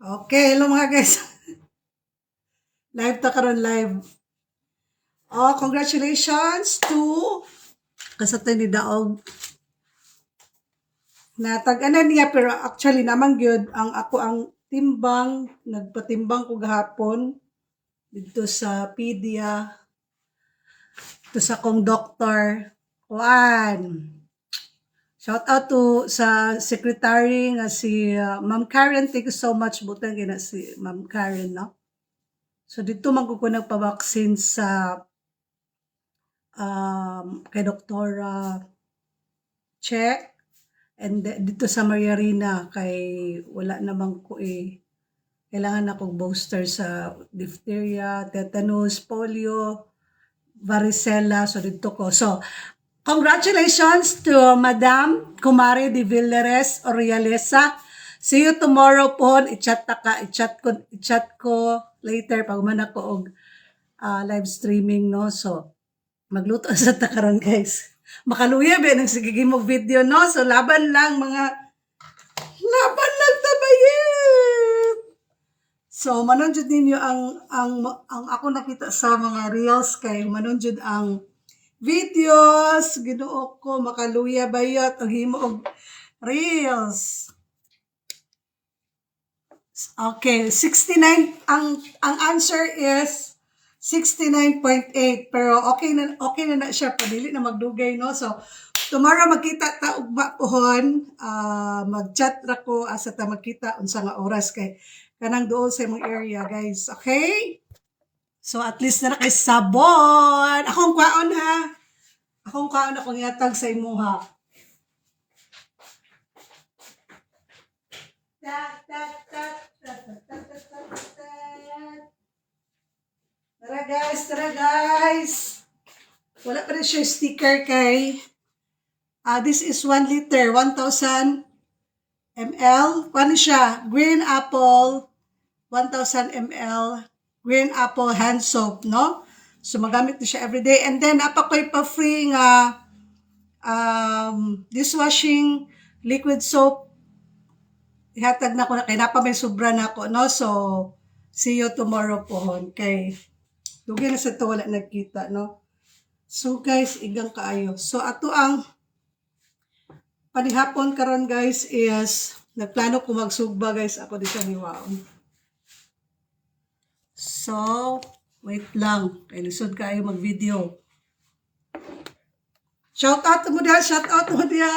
Okay, hello mga guys. Live ta karon live. Oh, congratulations to kasatay ni Daog. Natag-anan niya pero actually naman gyud ang ako ang timbang, nagpatimbang ko gahapon dito sa PDA, dito sa kong doktor. Juan. Shout out to sa secretary nga si Ma'am Karen. Thank you so much butang gina si Ma'am Karen, no? So dito man ko nagpa-vaccine sa kay Doktora Che and dito sa Maria Rina kay wala namang ko kailangan akong booster sa diphtheria, tetanus, polio, varicella, so dito ko. So, congratulations to Madam Kumari de Villares Orialesa. See you tomorrow po. I-chat ko later pag man ako og live streaming, no? So, magluto sa takaron guys. Makaluya ba nang sige mo video, no? So laban lang tabayit. So manunjud ninyo ang ako nakita sa mga reels kay manunjud ang videos, Ginoo ko makaluya bayot og himo og reels. Okay, 69 ang answer is 69.8 pero okay na siya padili na magdugay, no? So tomorrow magkita ta ugma pohon, mag-chat ra ko asa ta magkita unsa nga oras kay kanang dool sa imong area guys, okay? So at least na kay sabon akong kwaon ha, akong yatag sa imuha. Tat, tat, tat, tat, tat, tat, tat, tat, tat. Tara guys. Wala pa rin siya sticker kay this is 1 liter, 1,000 ml. Paano siya? Green apple, 1,000 ml. Green apple hand soap, no? So magamit na siya everyday. And then, apakoy pa free nga dishwashing liquid soap. Ihatag na ko na kay napa may sobra na ako, no? So, see you tomorrow pohon. Kay dugi na sa ito wala nagkita, no? So guys, igang kaayo. So ato ang panihapon karon guys is nagplano ko magsugba guys ako dito ni Waon. So, wait lang. Kay lisod kayo mag-video. Shout out mo diya.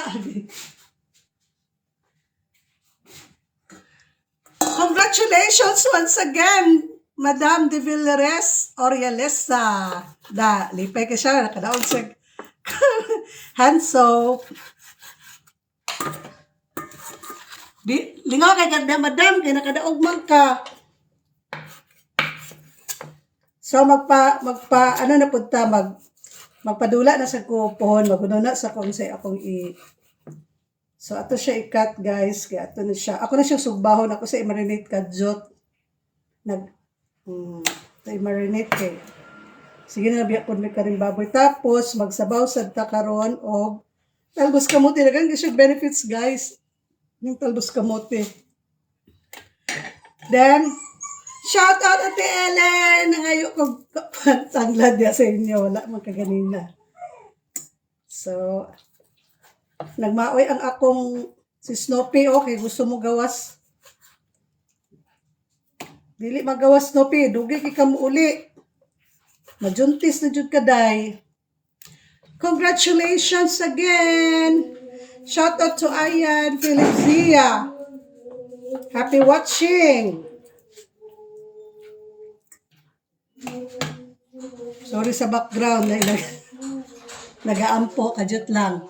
Congratulations once again, Madam de Villares Orialesa. Lipay ka siya, nakadaog siya. Hand soap. Lingaw kay ganda, Madam, kay nakadaog man ka. So, magpadula na sa kupohon, magununa sa kung say akong So, ato siya ikat, guys. Kaya ato na siya. Ako na siya sugbahon. Ako sa i-marinate kadyot. I-marinate kay. Sige na, biya po may karing baboy. Tapos, magsabaw sa takaron o talbos kamote. Nagang siya benefits, guys. Yung talbos kamote. Then, shout out Ate Ellen! Nangayo ko tanglad ya sa inyo. Wala magkaganina. So, nagmaoy ang akong si Snoopy, okay, gusto mo gawas. Dili magawas Snoopy, dugi kay mo uli. Majuntis na jud kaday. Congratulations again. Shout out to Ayan Felixia. Happy watching. Sorry sa background, nagaampo kadyot lang.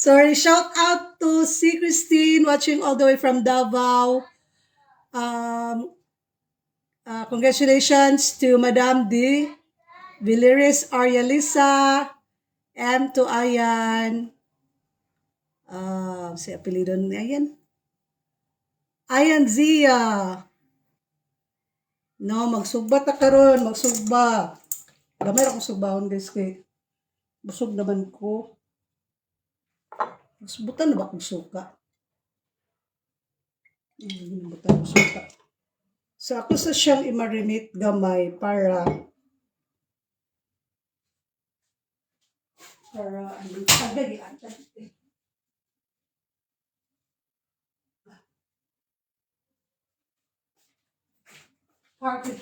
Sorry, shout out to si Christine watching all the way from Davao. Um, Congratulations to Madam D. Villeris Arialisa, M to Ayan. Si apelido ni Ayan. Ayan Zia. No, magsugba ta karon, magsugba. Gamay akong sugbahon guys kay busog naman ko. Butan na ba kong suka? Butan ko suka. So ako sa siyang i-marinate gamay para ano, agay atay.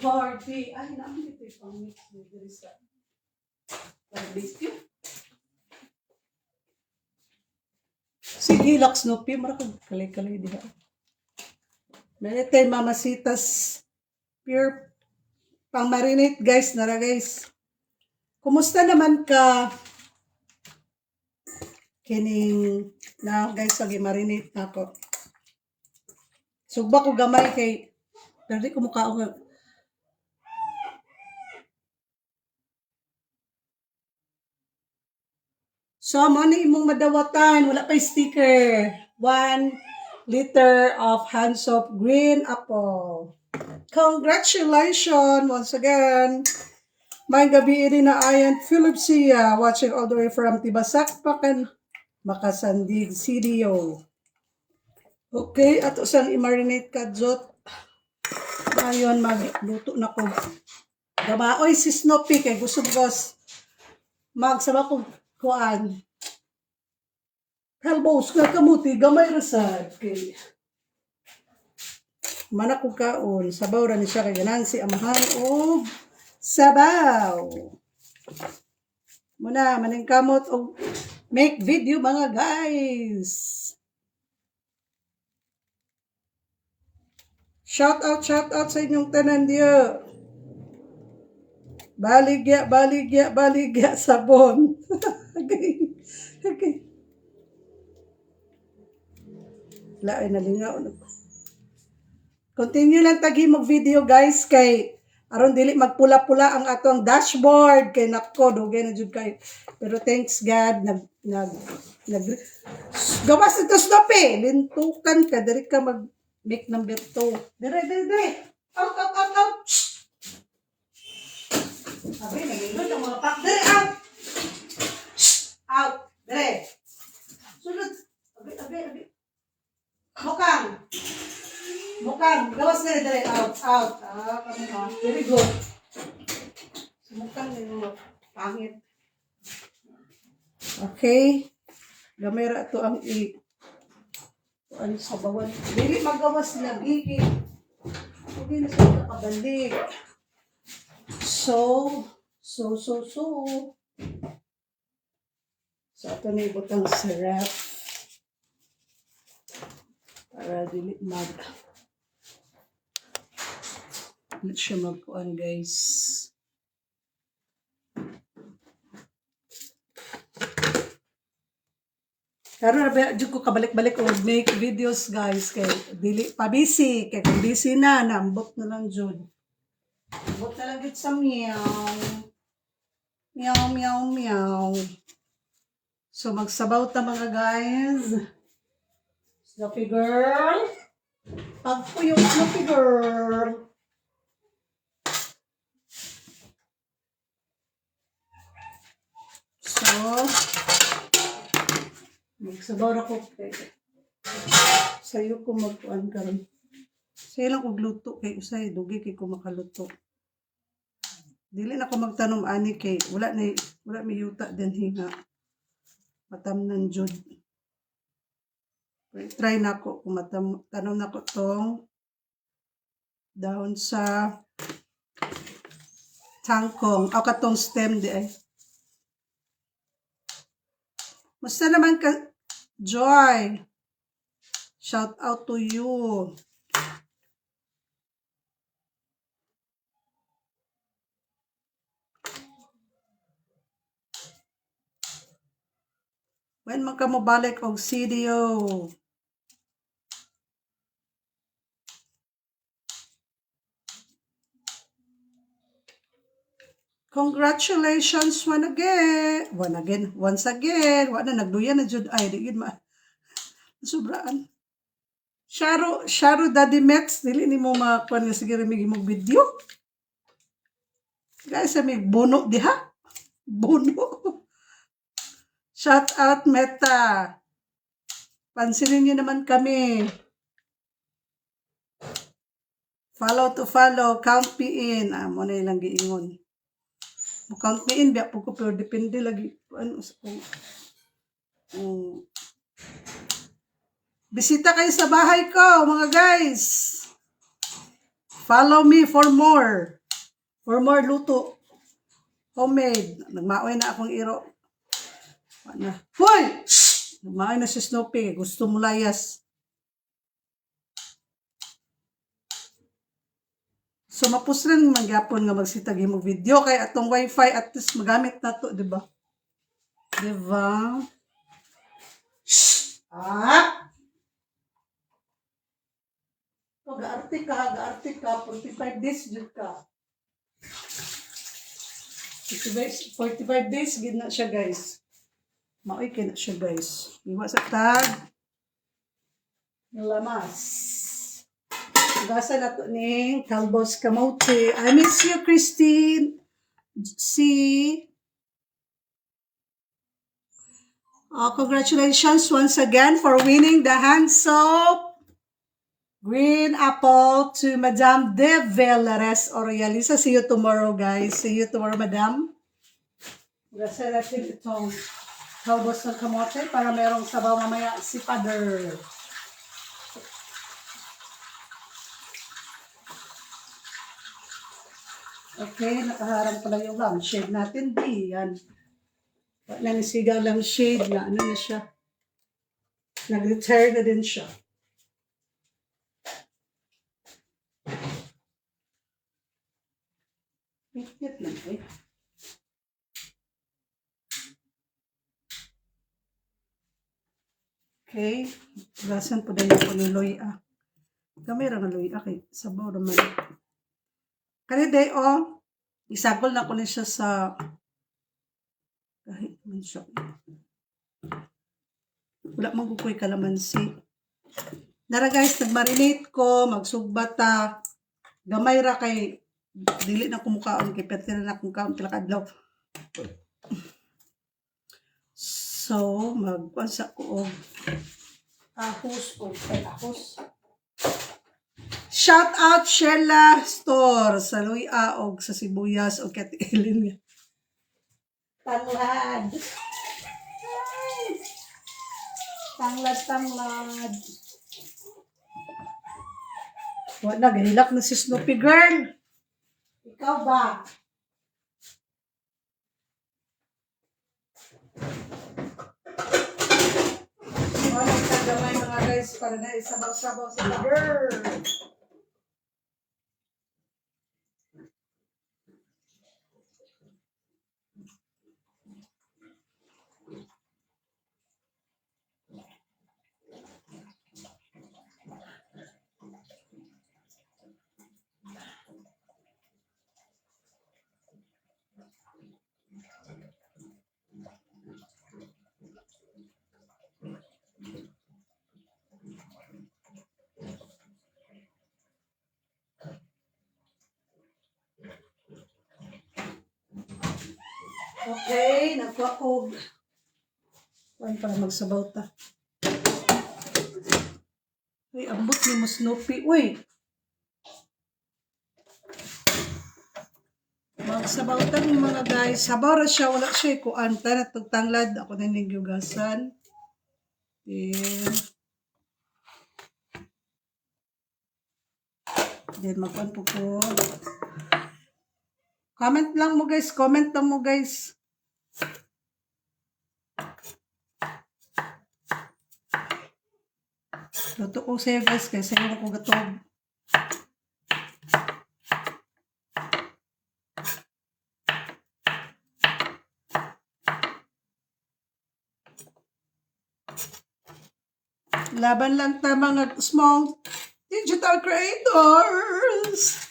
Party. Ay, namin ito yung pang-mix mo. There is that. Barbecue. Sige, Lux Snoopy. Marakag kalay-kalay diha. Meron tayo mamasitas. Pure pang-marinate, guys. Nara, guys. Kumusta naman ka? Kining na, guys, lagi marinate na ako. Sugba ko gamay kay pero di ko mukha ako. So, mo ni imong madawatan. Wala pa sticker. 1 liter of hands of green apple. Congratulations once again. May gabi rin na Ayan Philipsia watching all the way from Tibasakpakan, Makasandig, CDO. Okay, ato sang i-marinate ka, Jot. Ngayon, magluto na ko. Gamaoy si Snoopy kay gusto boss. Magsama ko kuan. Helbos nga kamuti, gamay rasad. Okay. Mana ko kaon, sabaw ra ni siya kay ganan si amahan o sabaw. Muna, maning kamot o make video mga guys. Shout out sa inyong tanan diyo. Baligya, sabon. Okay. Lain na lingaw. Continue lang tagi mag-video guys kay aron dili magpula-pula ang atong dashboard kay nako dugay na jud kay. Pero thanks God nag gawas ito Snoopy, lintukan ka diri ka mag make number 2. Dire. Out. Sabi nagindot ang mga pak dire out. Out. Dire. Sunod. Abi. Mukang. Gawas na dire. Out. Kami ha. Very good. Mukang na yung pangit. Okay. Gamera to ang ano sa bawan. Dili magawas na gigi. Okay na sa nakabalik. So. So, ito na ibutang sarap. Para dili Let's siya magkuhan guys. Karon na jud ko kabalik-balik og make videos guys kay dili pa busy kay kung busy na nambot na lang jud. Ambot na lang jud sa meow. So magsabaw ta mga guys. Snoopy girl. Pagpuyong Snoopy girl. So, magsabaw na ko. Sayo ko magkuhan karon. Sayo lang kong luto kay usay. Dugi kay ko makaluto. Dili na ko magtanom ani kay wala may yuta din hinga. Matamnan jud. Try na ko kung tanom na ko tong dahon sa tangkong. O katong stem di ay. Musta naman ka, Joy? Shout out to you. When man ka mo balik og CDO? Congratulations once again. Wala nagduyan na jud ay di gid sobraan. Sharo Daddy Mets, dili ni mo makuan nga sige mig imong video. Guys, may bono diha. Bono. Shout out Meta. Pansinin niyo naman kami. Follow to follow, count me in. Mo na ilang giingon. Mo count me in biya po ko pero depende lagi ano sa bisita kayo sa bahay ko, mga guys. Follow me for more. For more luto. Homemade. Nagmaoy na akong iro. Ano? Hoy! Nagmaoy na si Snoopy. Gusto mo layas. So, mapus rin magyapon nga magsitagi mo video. Kaya atong wifi at least magamit na to, diba? Diba? Ah! Ga-arte ka, 45 days dyan ka. 45 days, gid na siya, guys. Maoy na siya, guys. Iwa sa tag. Lamas. Gasa na to ning Talbos Kamote. I miss you, Christine. Congratulations once again for winning the hand soap. Green apple to Madame De Velares Orialisa. See you tomorrow, guys. See you tomorrow, Madam. Gasa natin itong talbos ng kamote para merong sabaw mamaya si Father. Okay, nakaharang pala yung lampshade natin. Yan. Nanisigaw lang shade na. Ano na siya? Nag-retire na din siya. Hit lang eh. Okay. Gasan po dahil ako ni Loya. Kamera nga Loya. Okay. Sabaw naman. Kaniday isagol na ko na siya sa kahit man siya. Wala mang kukuy kalamansi. Nara guys, nagmarinate ko, magsugbata. Gamay ra kay dili na kumukaon kay perte na akong kaon pila kadlaw. So, magpansa ko og ahos. Shout out Sheila Store sa Luya og sa Sibuyas og Kat Elin. Tanglad. Tanglad. Wala, ganilak na si Snoopy girl. Ikaw ba? Wala ka gamay mga guys para na isabaw-sabaw sa girl. Okay, nakuha ko. Kuhan para magsabaw ta. Uy, ambot ni mo Snoopy. Uy! Magsabaw ta ni mga guys. Sabaw ra siya. Wala siya kuhan. Tara tanglad. Ako na nagyugasan. Then magkuhan po ko. Comment lang mo guys. Luto ko sa'yo guys, kasi sa'yo ako gatog. Laban lang ta mga small digital creators.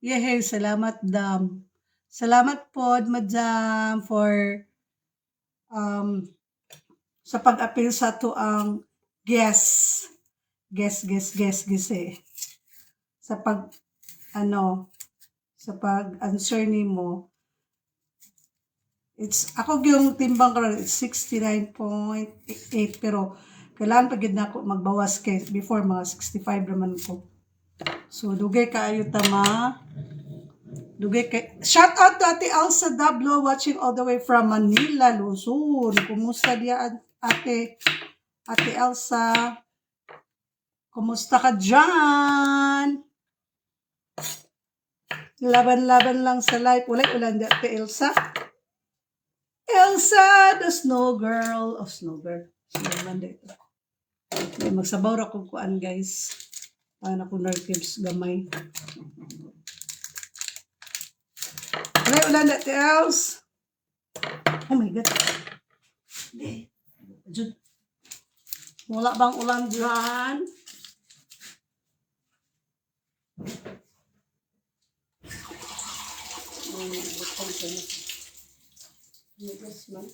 Yehey, salamat dam. Salamat po, madam, for sa pag-apil sa to ang guest. Guest eh. Sa pag, sa pag-answer nimo. Ako yung timbang ko, it's 69.8, pero kailangan pag na ako magbawas kay before mga 65 naman ko. So, dugay kaayo tama. Dugay kay shout out to Ate Elsa Dablo watching all the way from Manila, Luzon. Kumusta diya Ate Elsa? Kumusta ka dyan? Laban-laban lang sa life. Ulan di Ate Elsa. Elsa, the snow girl. Oh, snow girl. Snowman dito. Magsabaw ra kong kuan, guys. Paano ko nerves gamay. Ulan Ate Els. Oh my God. Wala bang ulan dyan? Yes, man.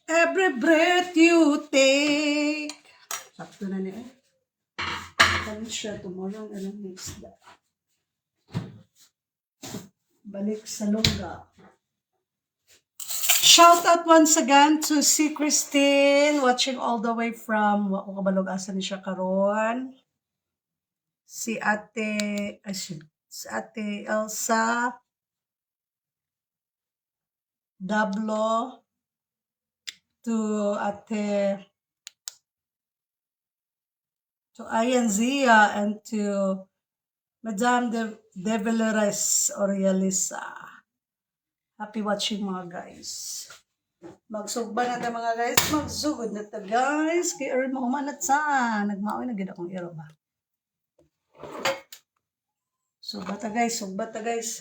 Every breath you take. Sakto na niya. Kami siya tomorrow. Anong next da? Balik sa lungga. Shout out once again to si Christine watching all the way from wako kabalog asa ni siya karon. Si Ate Elsa Dablo, to Ayan Zia, and to Madame de Villeres Orialisa. Happy watching mga guys. Magsugba na ta mga guys. Magsugod na ta guys. Kaya rin mo humanat sa. Nagmaoy na gina kong iro ba. Sugba ta guys. Sugba ta guys.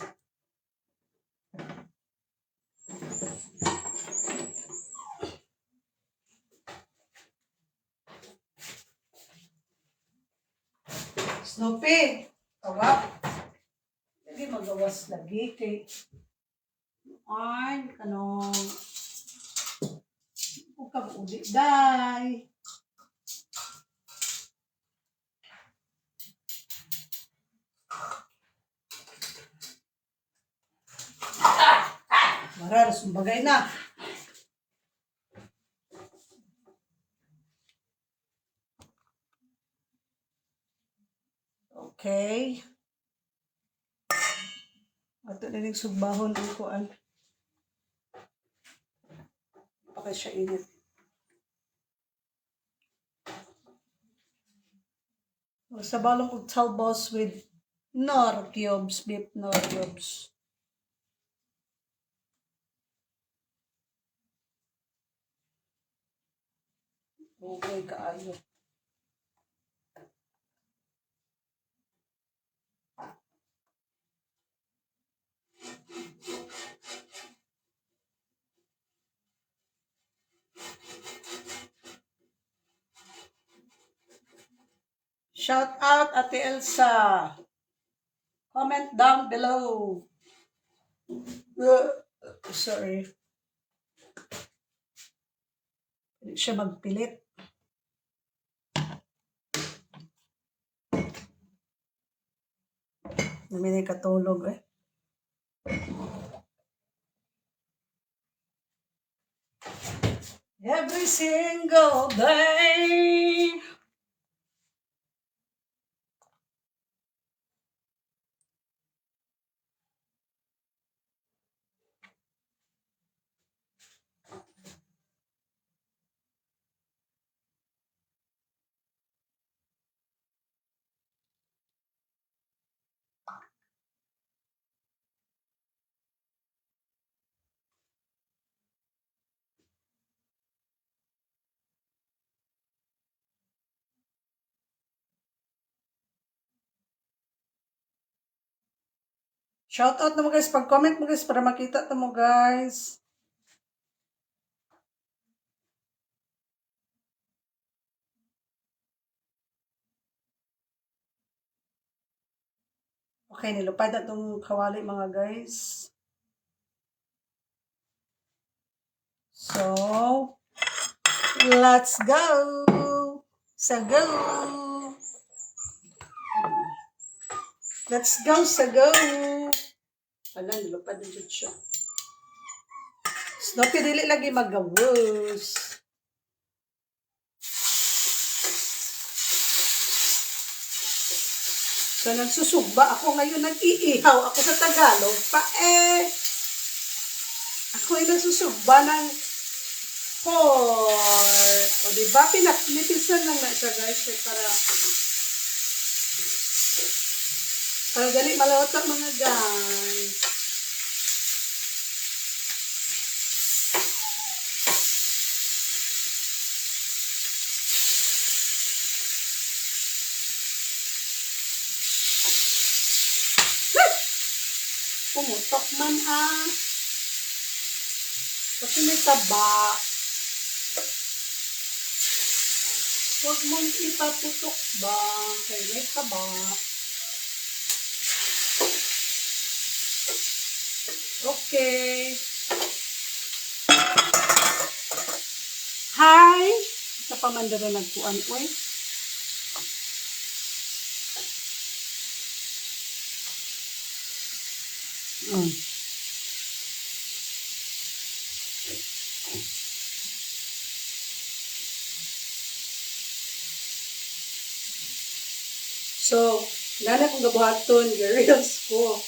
Snoopy. Tawag. Lagi magawas lagi kay ay kanong ukab uli day. Mara, sumbagay na. Okay. Ato na rin sugbahon ang kuan. Pakay siya init. Sa balong og talbos with nor cubes, beef nor cubes. Okay, kaayo. Shout out Ate Elsa. Comment down below. Sorry. Hindi siya magpilit. Namin katulog eh. Every single day. Shout out na mo guys, pag-comment mo guys para makita to mo guys. Okay, nilupad na itong kawali mga guys. So, let's go! Sa go! Let's go sa go! Wala, nilupad na dyan siya. Snoopy, dili lagi magawos. So, nagsusugba ako ngayon, nag-iihaw ako sa Tagalog pa ako ay nagsusugba ng pork. O, diba? Pinipilsan lang na siya, guys. Para dali malawat ang mga guys. Pumutok man kasi may taba. Huwag mong ipaputok ba? Kaya may taba. Okay. Hi! Sa pamandara nagpuan. Uy. So, nana kong gabuhaton, girls ko.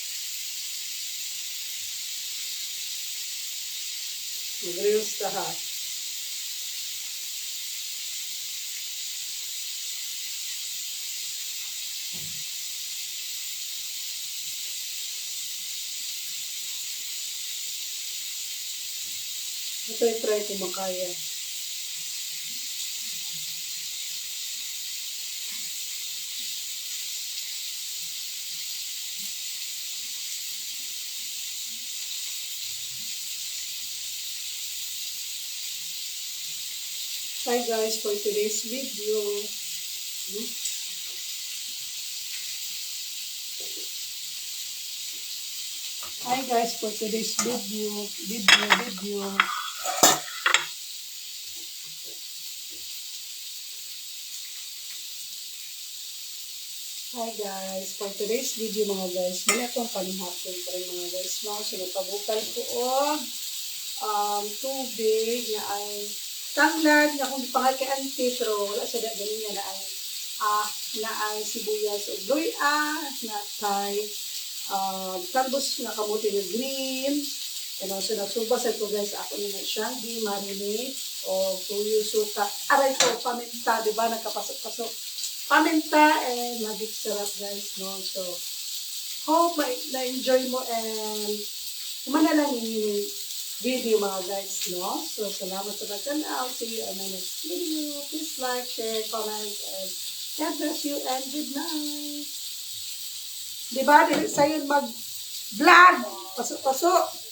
Mag-reels ka ha. Ito i-try kung makaya. Hi guys, for today's video. Hi guys, for today's video. Hi guys, for today's video mga guys, mali akong panihapon pa rin mga guys. So, nagpabukal ko tubig na ay tanglad na kung ipangay kay auntie, pero wala sa ganun na ay sibuyas o luya, na tay, talbos na kamuti na green. So, nagsubas ito guys, ako naman siyang di-marinate o tuyo, suka. Aray ko, paminta, diba? Nagkapasok-pasok. Paminta, magic sarap guys, no? So, hope na-enjoy mo and kumana lang yung video mga guys, no? So, salamat sa pagkanaw. See you on my next video. Please like, share, comment, and God bless you and good night. Diba? Sa'yo mag-vlog. Pasok-pasok.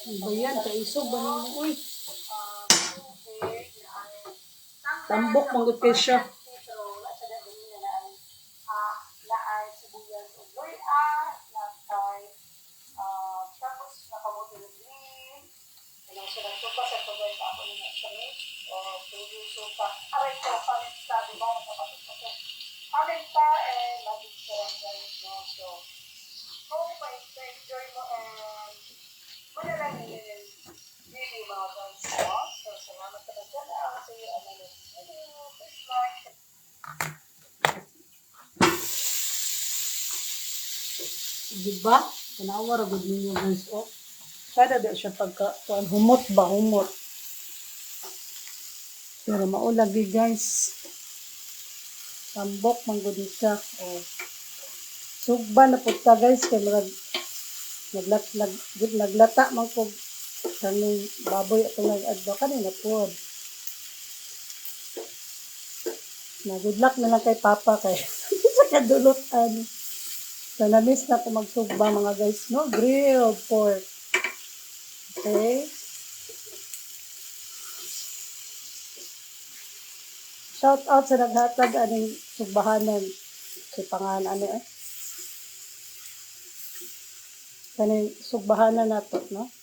Bayan, kaisog ba naman mo? Tambok, manggut kayo siya. Diba? Tanawa ra gud ninyo guys. Oh. Sada di siya pagka humot ba humot. Pero maulagi guys. Tambok man gud siya. Oh. Sugba na pud ta guys kay naglata man ko kaning baboy atong nag-adwa kanina pod. Na good luck na lang kay Papa kay sa kadulutan. So, na-miss na ko magsugba mga guys, no? Grilled pork. Okay? Shout out sa naghatag aning sugbahanan. Si pangan ano eh. Kaning sugbahanan nato, no?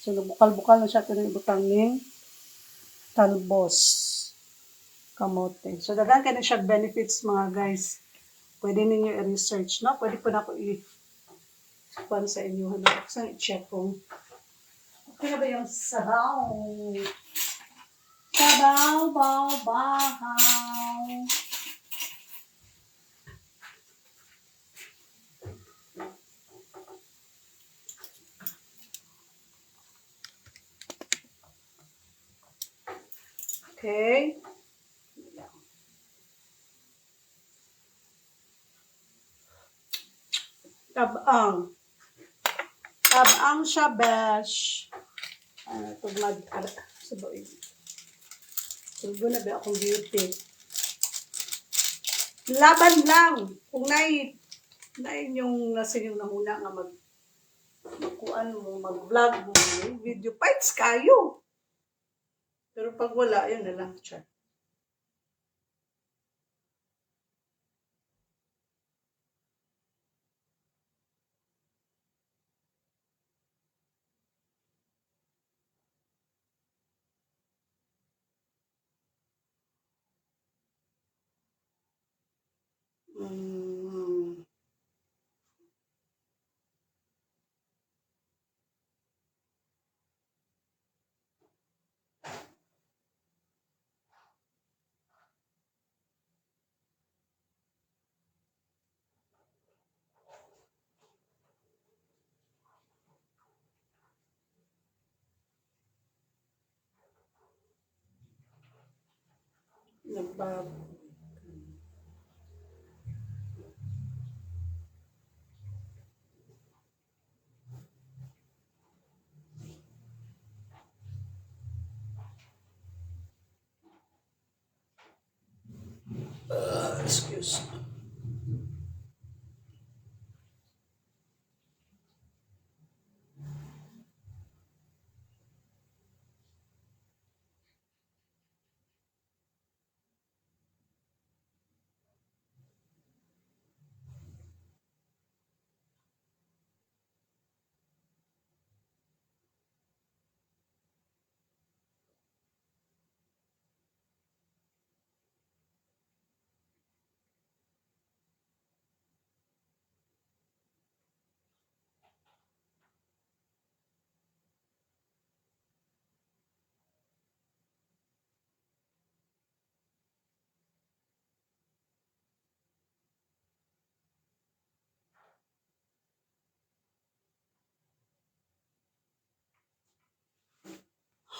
So, bukal-bukal na siya kung ibutang ning talbos. Kamote. So, daghan ka na siya benefits mga guys. Pwede ninyo i-research, no? Pwede po na ako i-pan sa inyo. Saan i-check kung okay na ba yung sabaw? Sabaw, baw, bahaw. Okay. Tabang. Tabang siya, besh. Tugmad. Sabaw. Tulgo na ba akong beauty? Laban lang. Kung nain yung nasa yung nahuna nga magkuan mo, mag-vlog mo, video fights kayo. Pero pag wala, yun na lang. Chat. Mm. Nagbab. Excuse me.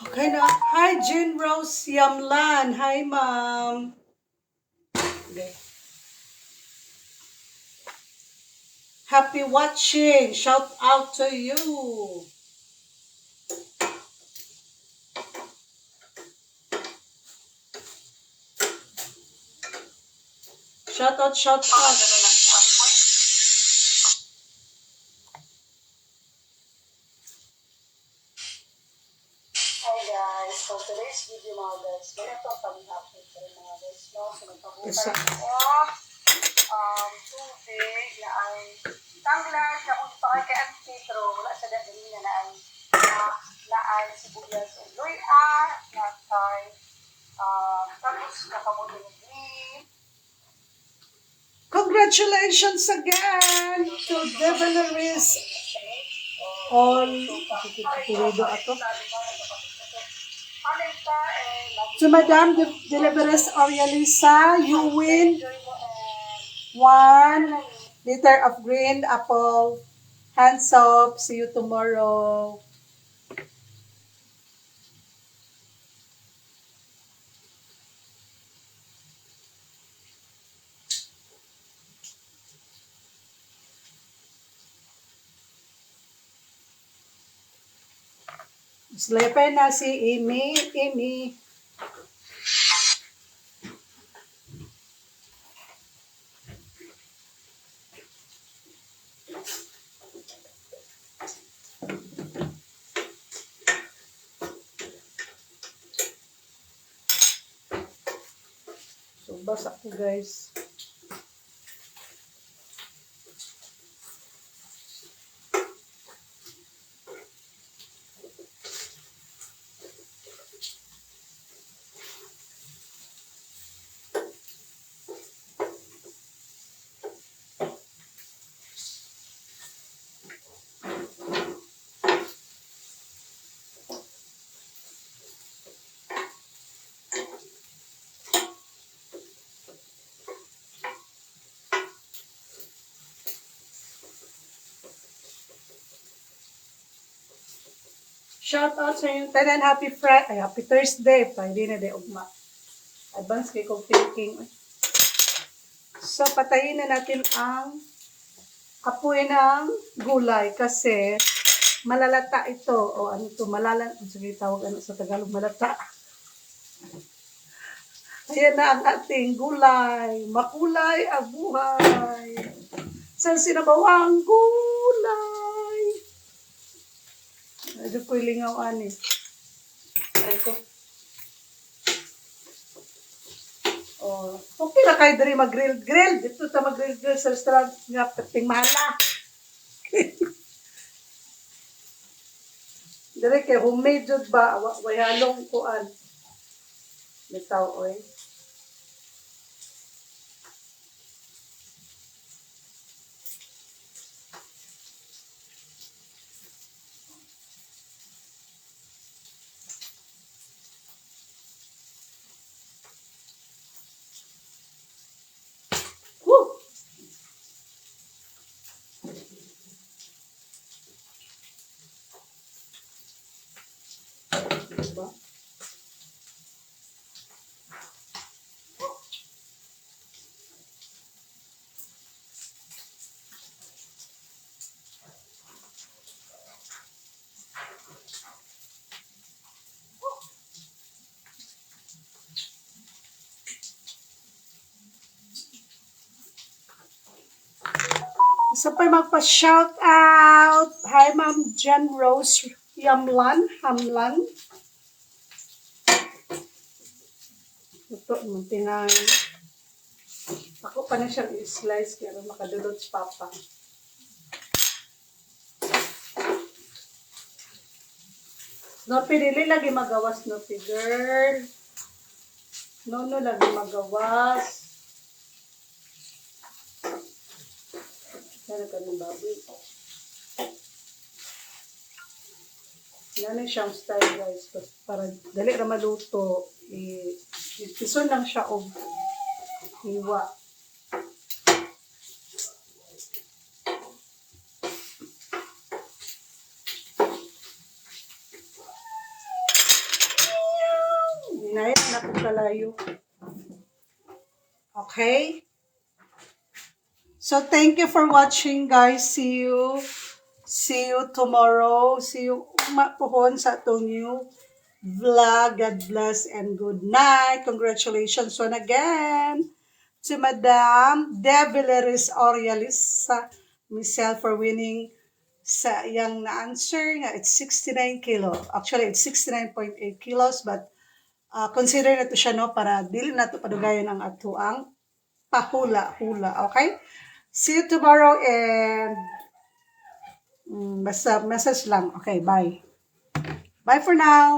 Okay na. Hi, Jean Rose Yamlan. Hi, ma'am. Okay. Happy watching. Shout out to you. Shout out, shout out. Hi guys, so today's video mga guys, ganito ang pag-update ko rin mga guys, no? So nagpabukay ko, tubig na ay tanglan na kung ipakay kay Auntie, pero wala sa dadali na ay sibuyas o luya, na kay tapos nakamulo ng green. Congratulations again to Devileries all pilido ato. To Madam Deliveries Orialisa, you win 1 Liter of green apple. Hands off. See you tomorrow. Sleepy na si Amy. Amy. So, basa ko guys. Shout out sa inyong tanan. Happy Friday. Ay, happy Thursday. Friday na day ugma. Advance kay kong thinking. So, patayin na natin ang apoy ng gulay kasi malalata ito. O ano ito, sige, tawag ano sa Tagalog, malata. Ayan na ang ating gulay. Makulay ang buhay. Sa sinabawang gulay. Medyo ko'y lingaw ani. Ay ko. Oh, okay na kayo diri mag-grill. Dito ta mag-grill sa restaurant nga ting mahala. Dire kay homemade jud ba way halong kuan. Bitaw oy. Woo! Diba? Isa pa magpa-shout out. Hi, Ma'am Jan Rose Hamlan. Ito, muntingan. Ako pa na siyang i-slice kaya makadulot sa papa. No, pinili lagi magawas, no, girl. No, lagi magawas. Sana ka ng baboy. Yan siyang style guys. Para dali na maluto. Ipison lang siya o hiwa. Hinayat na po kalayo. Okay? So, thank you for watching, guys. See you tomorrow. See you mapuhon sa itong new vlog. God bless and good night. Congratulations once again to Madam Devilleris Aurealis Michelle for winning sa iyang na-answer nga it's 69 kilo. Actually, it's 69.8 kilos but consider na to siya no para dili na to padugayon ang atuang pahula-hula. Okay? See you tomorrow and basta message lang. Okay, bye. Bye for now.